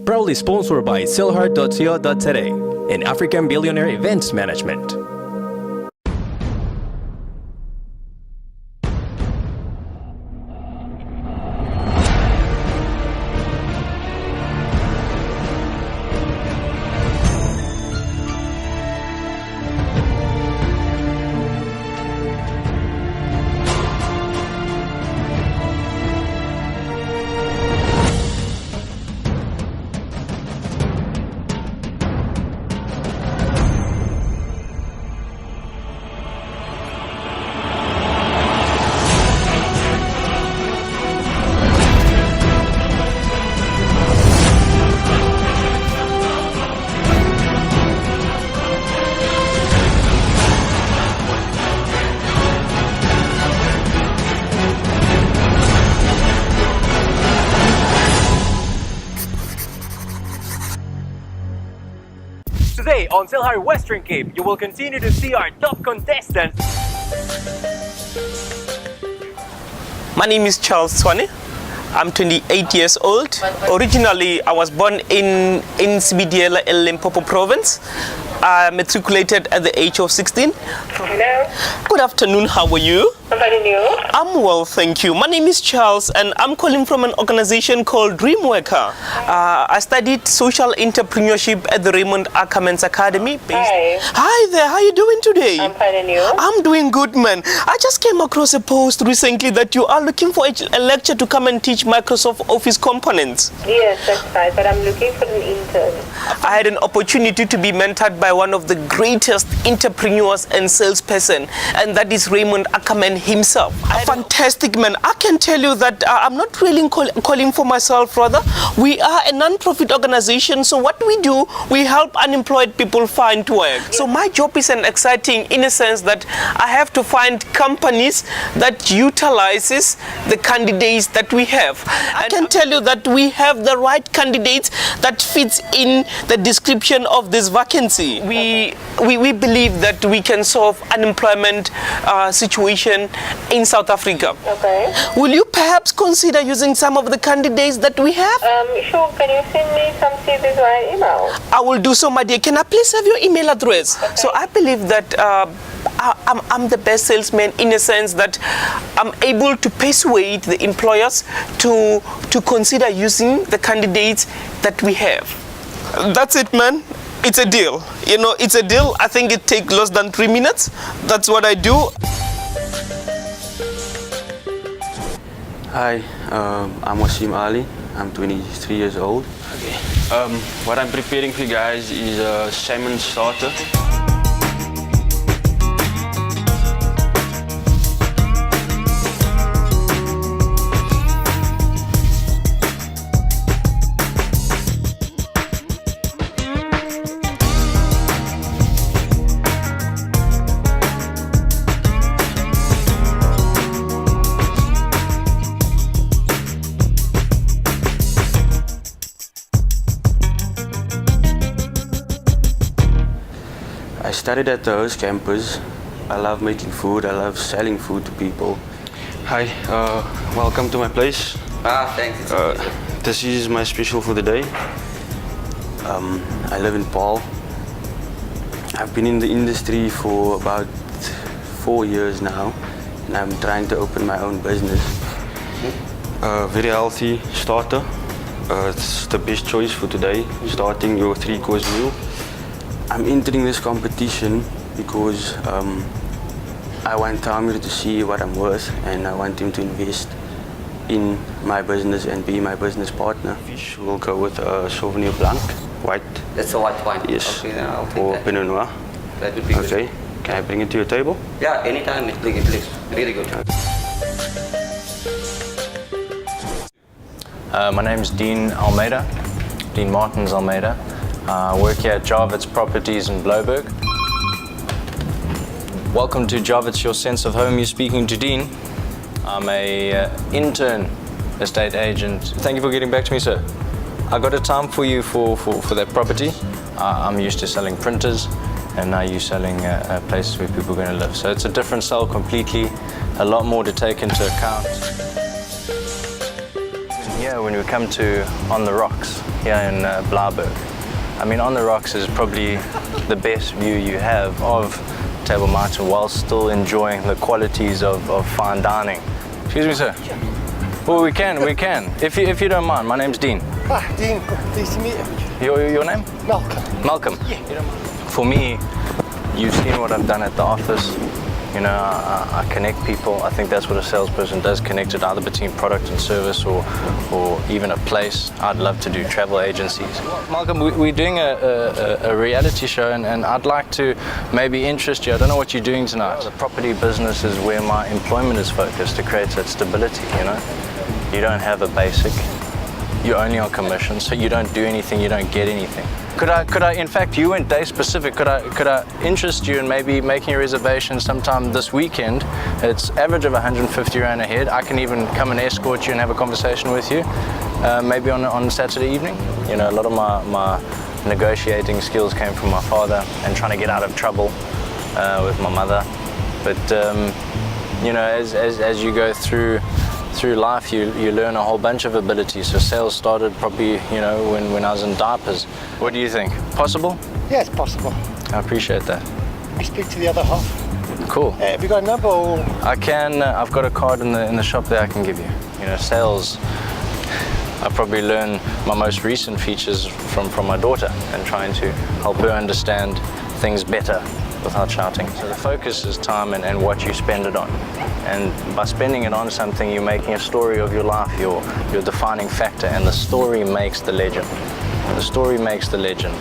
Proudly sponsored by SellHard.co.za and African Billionaire Events Management. Today on SellHard Western Cape, you will continue to see our top contestants. My name is Charles Swane. I'm 28 years old. Originally, I was born in Sibidela, Limpopo province. I matriculated at the age of 16. Hello. Good afternoon, how are you? I'm fine, and you? I'm well, thank you. My name is Charles and I'm calling from an organization called Dreamworker. I studied social entrepreneurship at the Raymond Ackermans Academy. Hi. Hi there, how are you doing today? I'm fine, and you? I'm doing good, man. I just came across a post recently that you are looking for a lecture to come and teach Microsoft Office components. Yes, that's right, but I'm looking for an intern. I had an opportunity to be mentored by one of the greatest entrepreneurs and salesperson, and that is Raymond Ackerman himself. A fantastic man. I can tell you that I'm not really calling for myself, rather. We are a non-profit organization, so what we do, we help unemployed people find work. So my job is an exciting in a sense that I have to find companies that utilizes the candidates that we have. I can tell you that we have the right candidates that fits in the description of this vacancy. We believe that we can solve unemployment situation in South Africa. Okay. Will you perhaps consider using some of the candidates that we have? Sure. Can you send me some CVs via email? I will do so, my dear. Can I please have your email address? Okay. So I believe that I'm the best salesman in a sense that I'm able to persuade the employers to consider using the candidates that we have. That's it, man. It's a deal. You know, it's a deal. I think it takes less than 3 minutes. That's what I do. Hi, I'm Wasim Ali. I'm 23 years old. Okay. What I'm preparing for you guys is a salmon starter. I started at the host campus. I love making food. I love selling food to people. Hi, welcome to my place. Thanks. This is my special for the day. I live in Paarl. I've been in the industry for about 4 years now, and I'm trying to open my own business. Very healthy starter. It's the best choice for today, starting your 3-course meal. I'm entering this competition because I want Tamir to see what I'm worth, and I want him to invest in my business and be my business partner. Fish will go with a Sauvignon Blanc, white. That's a white wine? Yes, Okay, then I'll take or that. Pinot Noir. That would be good. Okay, can I bring it to your table? Yeah, anytime, please. Really good. My name is Dean Almeida, Dean Martins Almeida. I work here at Jarvitz Properties in Blouberg. Welcome to Jarvitz, your sense of home. You're speaking to Dean. I'm a intern estate agent. Thank you for getting back to me, sir. I got a time for you for that property. I'm used to selling printers, and now you're selling places where people are going to live. So it's a different sell completely, a lot more to take into account. Here, when we come to On the Rocks, here in Blaarburg. I mean, on the rocks is probably the best view you have of Table Mountain while still enjoying the qualities of fine dining. Excuse me, sir. Well, we can. If you don't mind, my name's Dean. Dean, nice to meet you. Your name? Malcolm. Malcolm. Yeah. For me, you've seen what I've done at the office. You know, I connect people. I think that's what a salesperson does, connect it either between product and service or even a place. I'd love to do travel agencies. Malcolm, we're doing a reality show and I'd like to maybe interest you. I don't know what you're doing tonight. The property business is where my employment is focused to create that stability, you know. You don't have a basic. You're only on commission, so you don't do anything, you don't get anything. Could I, in fact, you went day specific, could I interest you in maybe making a reservation sometime this weekend? It's average of 150 Rand a head. I can even come and escort you and have a conversation with you, maybe on Saturday evening. You know, a lot of my negotiating skills came from my father and trying to get out of trouble with my mother. But, you know, as you go through life, you learn a whole bunch of abilities. So sales started probably, you know, when I was in diapers. What do you think? Possible? Yeah, it's possible. I appreciate that. I speak to the other half. Cool. Have you got a number or? I can. I've got a card in the shop there I can give you. You know, sales. I probably learn my most recent features from my daughter and trying to help her understand things better without shouting. So the focus is time and what you spend it on. And by spending it on something, you're making a story of your life, your defining factor, and the story makes the legend. The story makes the legend.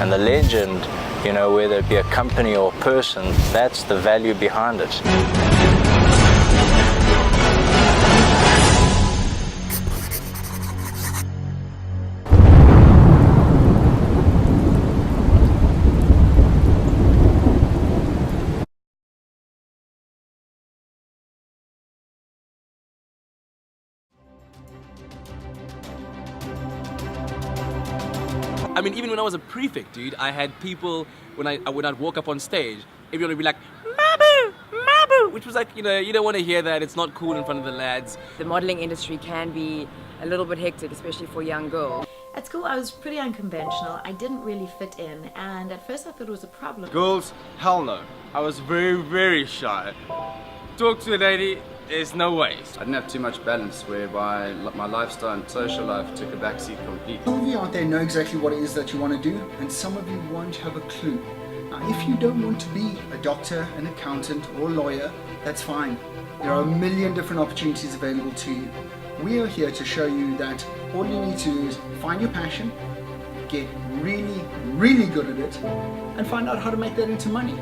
And the legend, you know, whether it be a company or a person, that's the value behind it. I mean, even when I was a prefect, dude, I had people, when I'd walk up on stage, everyone would be like, Mabu, Mabu, which was like, you know, you don't want to hear that. It's not cool in front of the lads. The modeling industry can be a little bit hectic, especially for young girls. At school, I was pretty unconventional. I didn't really fit in, and at first I thought it was a problem. Girls, hell no. I was very, very shy. Talk to a lady, there's no way. I didn't have too much balance, whereby my lifestyle and social life took a backseat completely. Some of you out there know exactly what it is that you want to do, and some of you won't have a clue. Now, if you don't want to be a doctor, an accountant, or a lawyer, that's fine. There are a million different opportunities available to you. We are here to show you that all you need to do is find your passion, get really, really good at it, and find out how to make that into money.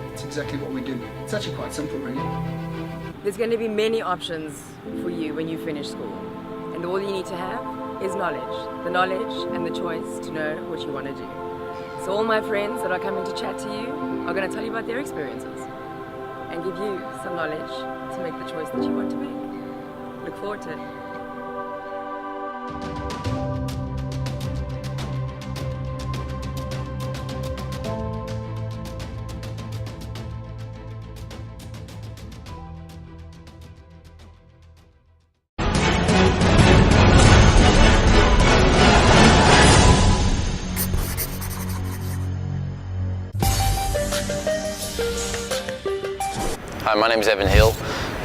That's exactly what we do. It's actually quite simple, really. There's going to be many options for you when you finish school. And all you need to have is knowledge. The knowledge and the choice to know what you want to do. So all my friends that are coming to chat to you are going to tell you about their experiences and give you some knowledge to make the choice that you want to make. Look forward to it. Hi, my name is Evan Hill.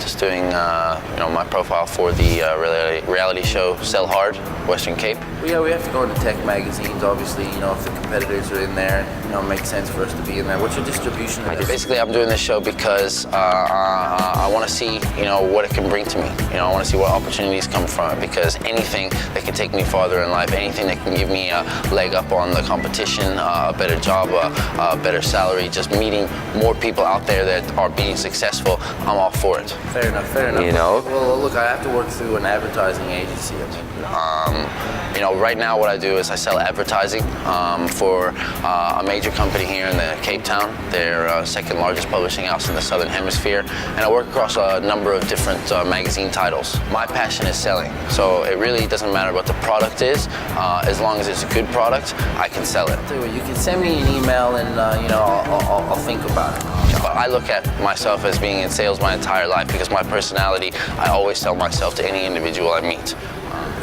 Just doing my profile for the reality show SellHard, Western Cape. Well, yeah, we have to go into tech magazines, obviously, you know, if the competitors are in there, you know, it makes sense for us to be in there. What's your distribution? Basically, I'm doing this show because I want to see, you know, what it can bring to me. You know, I want to see what opportunities come from it, because anything that can take me farther in life, anything that can give me a leg up on the competition, a better job, a better salary, just meeting more people out there that are being successful, I'm all for it. Fair enough, fair enough. You know? Well, look, I have to work through an advertising agency. You know, right now what I do is I sell advertising for a major company here in the Cape Town. They're second largest publishing house in the Southern Hemisphere, and I work across a number of different magazine titles. My passion is selling, so it really doesn't matter what the product is. As long as it's a good product, I can sell it. You can send me an email and, you know, I'll think about it. But I look at myself as being in sales my entire life, because my personality, I always sell myself to any individual I meet.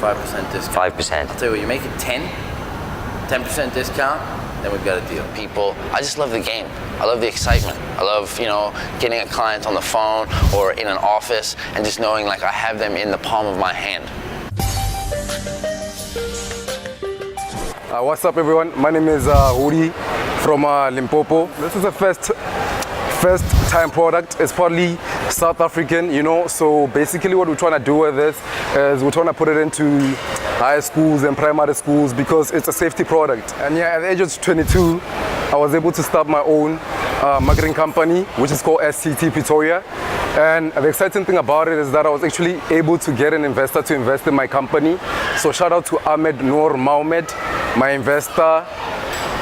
5% discount. 5%. I'll tell you what, you make it 10% discount, then we've got a deal. People, I just love the game. I love the excitement. I love, getting a client on the phone or in an office and just knowing like I have them in the palm of my hand. What's up, everyone? My name is Huri from Limpopo. This is a first time product. It's partly South African, so basically what we're trying to do with this is we're trying to put it into high schools and primary schools because it's a safety product. And yeah, at the age of 22, I was able to start my own marketing company, which is called SCT Pretoria. And the exciting thing about it is that I was actually able to get an investor to invest in my company. So shout out to Ahmed Noor Mohamed, my investor.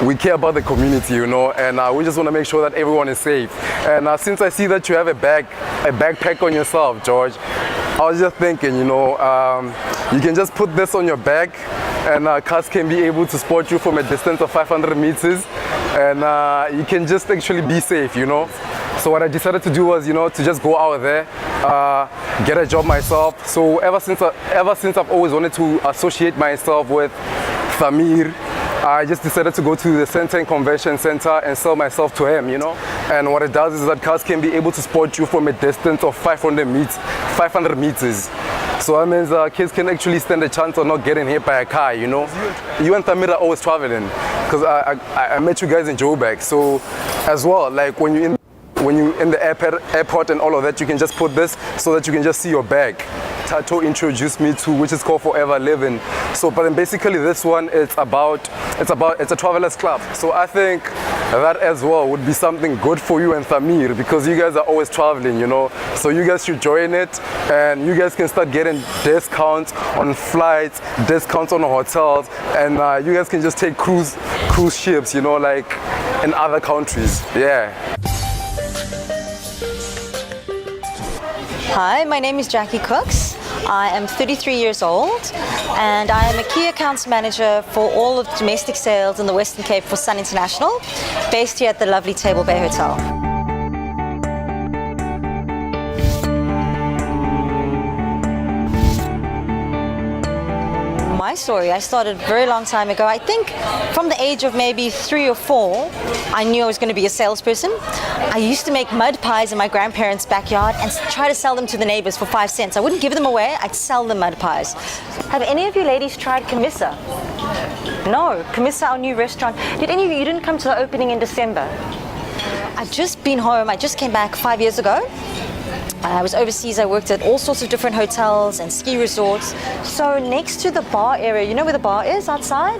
We care about the community, and we just want to make sure that everyone is safe. And since I see that you have a backpack on yourself, George, I was just thinking, you can just put this on your back and cars can be able to spot you from a distance of 500 meters and you can just actually be safe, So what I decided to do was, to just go out there, get a job myself. So ever since I've always wanted to associate myself with Thamir, I just decided to go to the Center Convention Center and sell myself to him, And what it does is that cars can be able to spot you from a distance of 500 meters. So that means kids can actually stand a chance of not getting hit by a car, You and Thamir are always traveling because I met you guys in Joburg. So as well, like when you're in the airport and all of that, you can just put this so that you can just see your bag. Tato introduced me to, which is called Forever Living. So, but then basically this one, it's a traveler's club. So I think that as well would be something good for you and Thamir because you guys are always traveling, So you guys should join it and you guys can start getting discounts on flights, discounts on hotels, and you guys can just take cruise ships, like in other countries. Yeah. Hi, my name is Jackie Cooks. I am 33 years old and I am a key accounts manager for all of domestic sales in the Western Cape for Sun International, based here at the lovely Table Bay Hotel. My story, I started a very long time ago. I think from the age of maybe 3 or 4, I knew I was going to be a salesperson. I used to make mud pies in my grandparents' backyard and try to sell them to the neighbors for 5 cents. I wouldn't give them away, I'd sell them mud pies. Have any of you ladies tried Camissa? No, Camissa, our new restaurant. Did any of you didn't come to the opening in December? I've just been home, I just came back 5 years ago. I was overseas, I worked at all sorts of different hotels and ski resorts. So next to the bar area, you know where the bar is outside?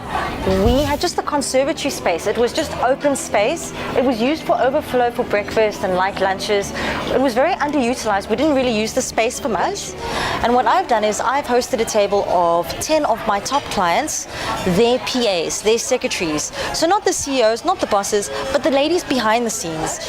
We had just the conservatory space. It was just open space. It was used for overflow for breakfast and light lunches. It was very underutilized. We didn't really use the space for much. And what I've done is I've hosted a table of 10 of my top clients, their PAs, their secretaries. So not the CEOs, not the bosses, but the ladies behind the scenes.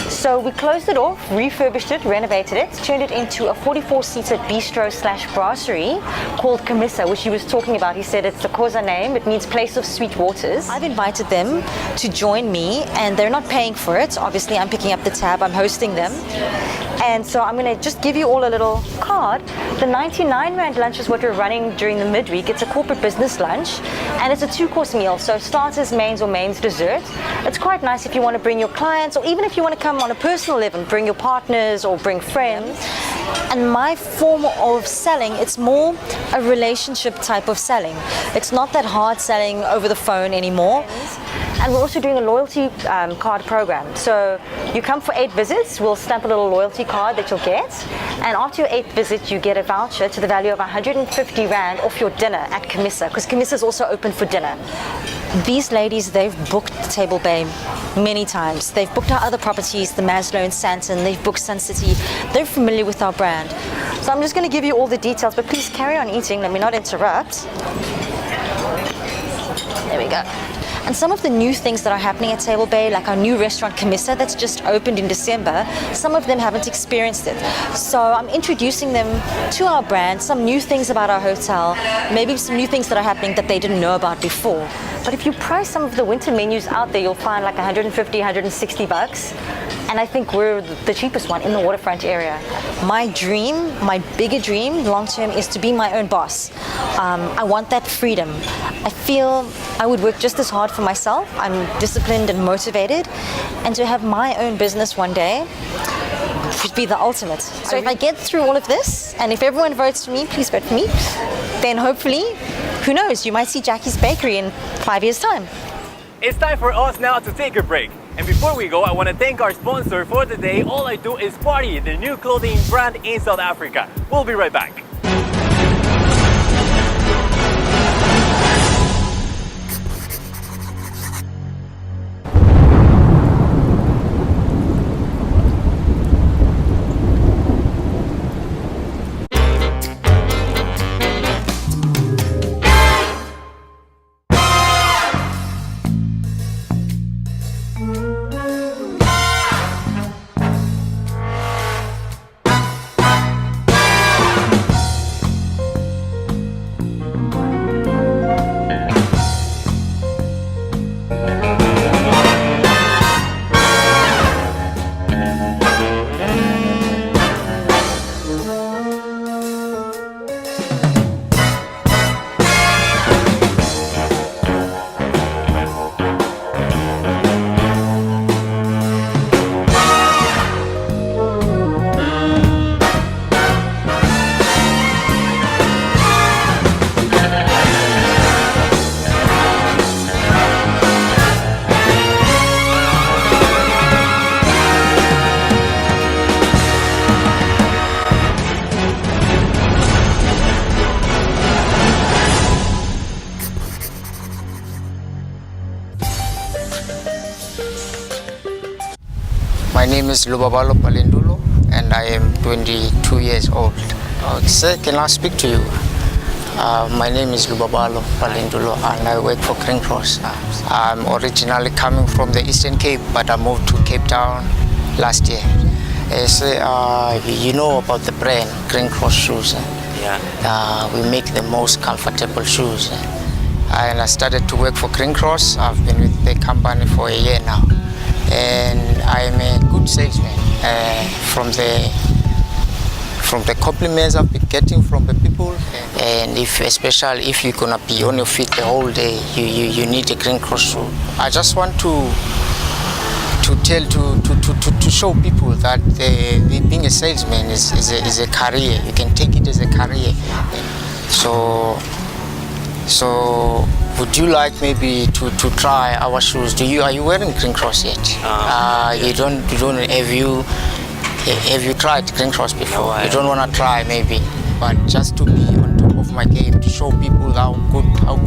So we closed it off, refurbished it, renovated it, turned it into a 44-seater bistro/brasserie called Camissa, which he was talking about. He said it's the Xhosa name, it means place of sweet waters. I've invited them to join me and they're not paying for it. Obviously, I'm picking up the tab, I'm hosting them. And so I'm going to just give you all a little card. The 99 Rand lunch is what we're running during the midweek. It's a corporate business lunch and it's a 2-course meal. So starters, mains or mains dessert. It's quite nice if you want to bring your clients or even if you want to come on a personal level, bring your partners or bring friends. And my form of selling, it's more a relationship type of selling. It's not that hard selling over the phone anymore. And we're also doing a loyalty card program. So you come for 8 visits, we'll stamp a little loyalty card that you'll get. And after your 8th visit, you get a voucher to the value of 150 Rand off your dinner at Camissa, because Camissa is also open for dinner. These ladies, they've booked Table Bay many times. They've booked our other properties, the Maslow and Santon. They've booked Sun City. They're familiar with our brand. So I'm just going to give you all the details, but please carry on eating. Let me not interrupt. There we go. And some of the new things that are happening at Table Bay, like our new restaurant Camissa that's just opened in December, some of them haven't experienced it. So I'm introducing them to our brand, some new things about our hotel, maybe some new things that are happening that they didn't know about before. But if you price some of the winter menus out there, you'll find like 150, 160 bucks. and I think we're the cheapest one in the waterfront area. My dream, my bigger dream, long term, is to be my own boss. I want that freedom. I feel I would work just as hard for myself. I'm disciplined and motivated, and to have my own business one day would be the ultimate. So if I get through all of this, and if everyone votes for me, please vote for me, then hopefully, who knows, you might see Jackie's Bakery in 5 years' time. It's time for us now to take a break. And before we go, I want to thank our sponsor for the day, All I Do Is Party, the new clothing brand in South Africa. We'll be right back. My name is Lubabalo Palendulo and I am 22 years old. Sir, can I speak to you? My name is Lubabalo Palendulo and I work for Green Cross. I'm originally coming from the Eastern Cape, but I moved to Cape Town last year. You know about the brand Green Cross shoes. Yeah. We make the most comfortable shoes. And I started to work for Green Cross. I've been with the company for a year now. And I'm a good salesman from the compliments I've been getting from the people. And especially if you're gonna be on your feet the whole day, you need a Green Cross shoe. I just want to show people that being a salesman is a career. You can take it as a career. So would you like maybe to try our shoes? Are you wearing Green Cross yet? You don't. Have you tried Green Cross before? You don't want to try maybe, but just to be on top of my game, to show people how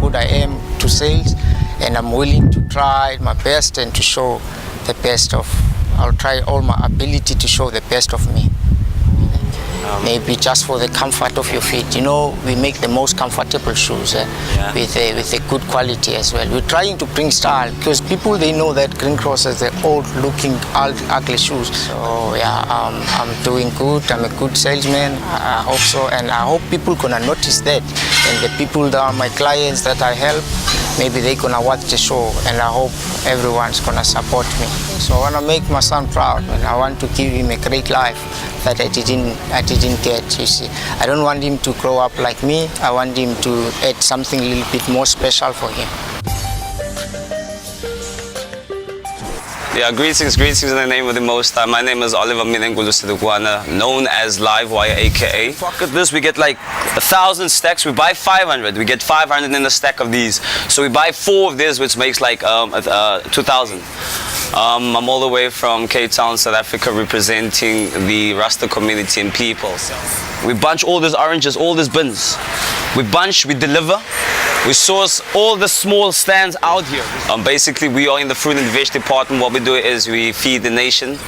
good I am to sales, and I'm willing to try my best and to show the best of. I'll try all my ability to show the best of me. Maybe just for the comfort of your feet. You know, we make the most comfortable shoes with a good quality as well. We're trying to bring style because people, they know that Green Cross is the old-looking, ugly shoes. So yeah, I'm doing good. I'm a good salesman. I hope so, and I hope people gonna notice that. And the people that are my clients that I help, maybe they gonna watch the show, and I hope everyone's gonna support me. So I wanna make my son proud, and I want to give him a great life that I didn't get, you see. I don't want him to grow up like me. I want him to add something a little bit more special for him. Yeah, greetings in the name of the Most High. My name is Oliver Minengulu Sidukwana, known as Livewire, aka. Fuck at this, we get like 1,000 stacks. We buy 500. We get 500 in a stack of these. So we buy 4 of this, which makes like 2,000. I'm all the way from Cape Town, South Africa, representing the Rasta community and people. We bunch all these oranges, all these bins. We bunch, we deliver. We source all the small stands out here. Basically, we are in the fruit and veg department. What we do is we feed the nation,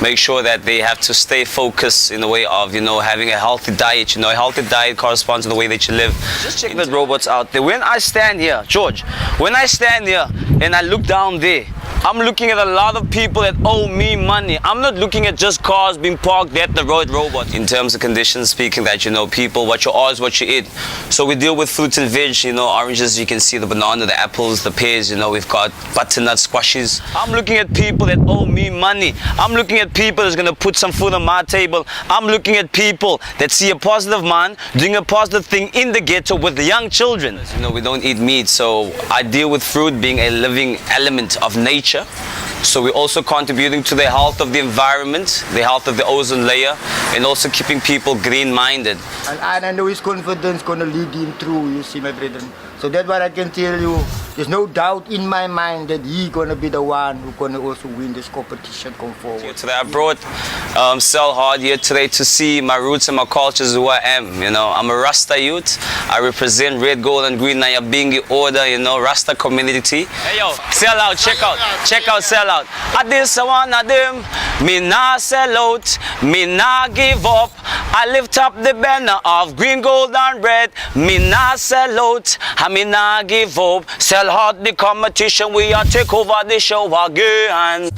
make sure that they have to stay focused in the way of, you know, having a healthy diet. You know, a healthy diet corresponds to the way that you live. Just check the robots out there. When I stand here, George, when I stand here and I look down there, I'm looking at a lot of people that owe me money. I'm not looking at just cars being parked at the road robot. In terms of conditions speaking, that, you know, people, what you are is what you eat. So we deal with fruits and veg, you know, oranges, you can see the banana, the apples, the pears, you know, we've got butternut squashes. I'm looking at people that owe me money. I'm looking at people that's gonna put some food on my table. I'm looking at people that see a positive man doing a positive thing in the ghetto with the young children. You know, we don't eat meat, so I deal with fruit being a living element of nature. So we're also contributing to the health of the environment, the health of the ozone layer, and also keeping people green-minded. And I know his confidence going to lead him through, you see, my brethren. So that's what I can tell you. There's no doubt in my mind that he's going to be the one who's going to also win this competition going forward. Today I brought SellHard here today to see my roots and my cultures, who I am. You know, I'm a Rasta youth. I represent red, gold, and green Nyabingi order, you know, Rasta community. Hey yo, SellHard, check out SellHard. I this one of them. Me nah sell out, me nah give up. I lift up the banner of green, gold, and red. Me nah sell out, and me nah give up. SellHard the competition, we are take over the show again.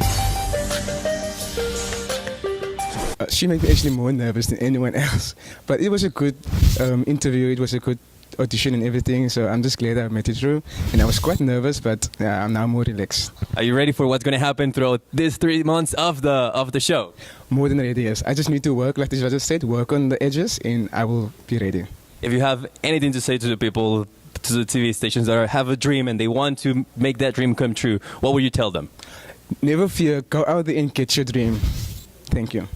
She made me actually more nervous than anyone else. But it was a good interview, it was a good audition and everything, so I'm just glad I made it through. And I was quite nervous, but I'm now more relaxed. Are you ready for what's going to happen throughout these 3 months of the show? More than ready, yes. I just need to work, like the judges said, work on the edges, and I will be ready. If you have anything to say to the people, to the TV stations that have a dream and they want to make that dream come true, what would you tell them? Never fear, go out there and get your dream. Thank you.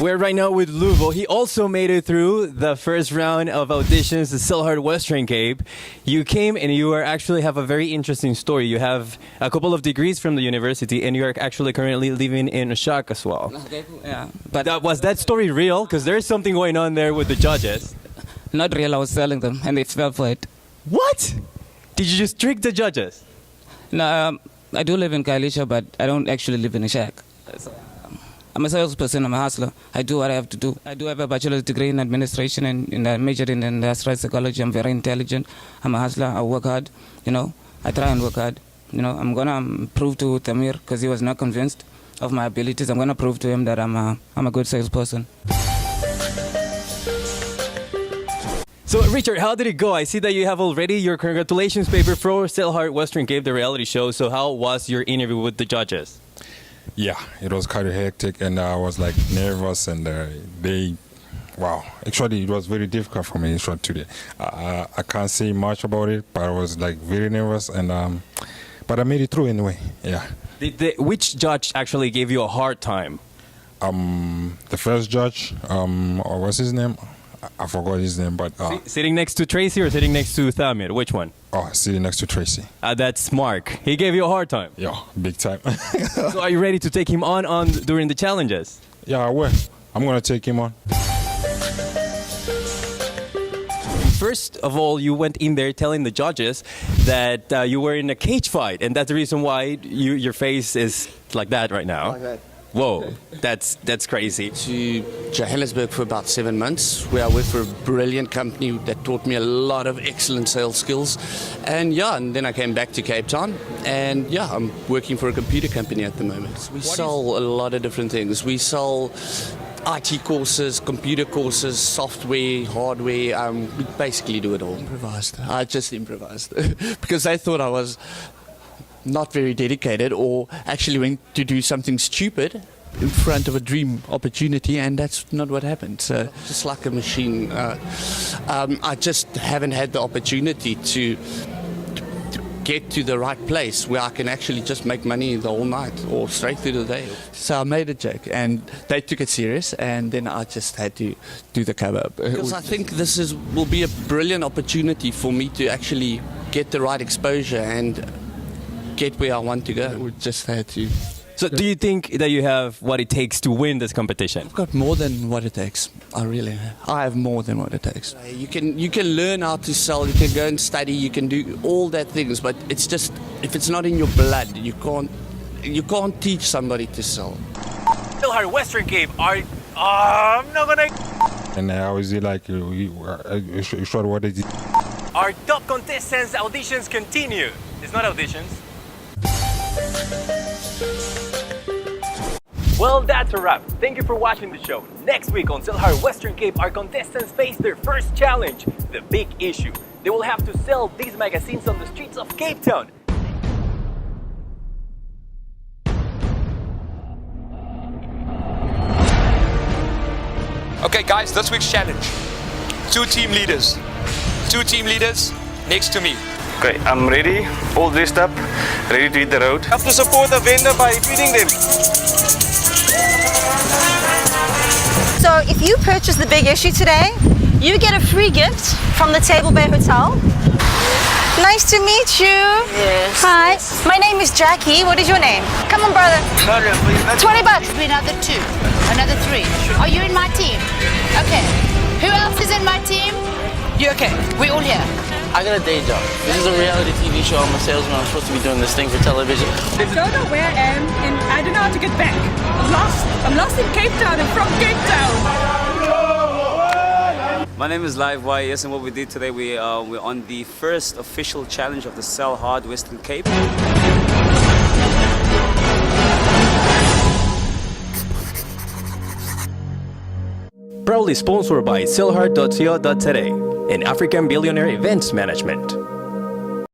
We're right now with Luvo. He also made it through the first round of auditions, the SellHard Western Cape. You came and you actually have a very interesting story. You have a couple of degrees from the university and you are actually currently living in a shack as well. Okay, yeah. But was that story real? Because there's something going on there with the judges. Not real, I was selling them and they fell for it. What? Did you just trick the judges? No, I do live in Kailisha, but I don't actually live in a shack. I'm a salesperson, I'm a hustler. I do what I have to do. I do have a bachelor's degree in administration and I majored in industrial psychology. I'm very intelligent. I'm a hustler. I work hard. You know, I try and work hard. You know, I'm going to prove to Tamir, because he was not convinced of my abilities. I'm going to prove to him that I'm a good salesperson. So, Richard, how did it go? I see that you have already your congratulations paper for SellHard Western Cape, the reality show. So how was your interview with the judges? Yeah, it was kind of hectic and I was like nervous and wow. Actually, it was very difficult for me today. I can't say much about it, but I was like very nervous and but I made it through anyway, yeah. Which judge actually gave you a hard time? The first judge, or what's his name? I forgot his name, but... Sitting next to Tracy or sitting next to Thamir? Which one? Oh, sitting next to Tracy. That's Mark. He gave you a hard time? Yeah, big time. So are you ready to take him on during the challenges? Yeah, I will. I'm going to take him on. First of all, you went in there telling the judges that you were in a cage fight, and that's the reason why your face is like that right now. Like that. Whoa, that's crazy. To Johannesburg for about 7 months, where I worked for a brilliant company that taught me a lot of excellent sales skills. And yeah, and then I came back to Cape Town, and yeah, I'm working for a computer company at the moment. We sell a lot of different things. We sell IT courses, computer courses, software, hardware. We basically do it all. I just improvised because I thought I was not very dedicated or actually went to do something stupid in front of a dream opportunity, and that's not what happened. So just like a machine, I just haven't had the opportunity to get to the right place where I can actually just make money the whole night or straight through the day. So I made a joke and they took it serious, and then I just had to do the cover. Because I think this will be a brilliant opportunity for me to actually get the right exposure and get where I want to go. We just had to. So do you think that you have what it takes to win this competition? I've got more than what it takes. I have more than what it takes. You can learn how to sell, you can go and study, you can do all that things, but it's just, if it's not in your blood, you can't teach somebody to sell. SellHard Western Cape are I'm not gonna. And I was like, you sure what is it? Our top contestants auditions continue. It's not auditions. Well, that's a wrap. Thank you for watching the show. Next week on SellHard Western Cape, our contestants face their first challenge, the big issue. They will have to sell these magazines on the streets of Cape Town. Okay guys, this week's challenge. 2 team leaders. 2 team leaders next to me. Okay, I'm ready, all dressed up, ready to hit the road. Have to support the vendor by feeding them. So if you purchase the big issue today, you get a free gift from the Table Bay Hotel. Nice to meet you. Yes. Hi. My name is Jackie. What is your name? Come on, brother. 20 bucks. Another 2. Another 3. Are you in my team? Okay. Who else is in my team? You okay? We're all here. I got a day job. This is a reality TV show. I'm a salesman. I'm supposed to be doing this thing for television. I don't know where I am and I don't know how to get back. I'm lost. I'm lost in Cape Town and from Cape Town. My name is Live YS, and what we did today, we're on the first official challenge of the SellHard Western Cape. Proudly sponsored by SellHard.co.za and African Billionaire Events Management.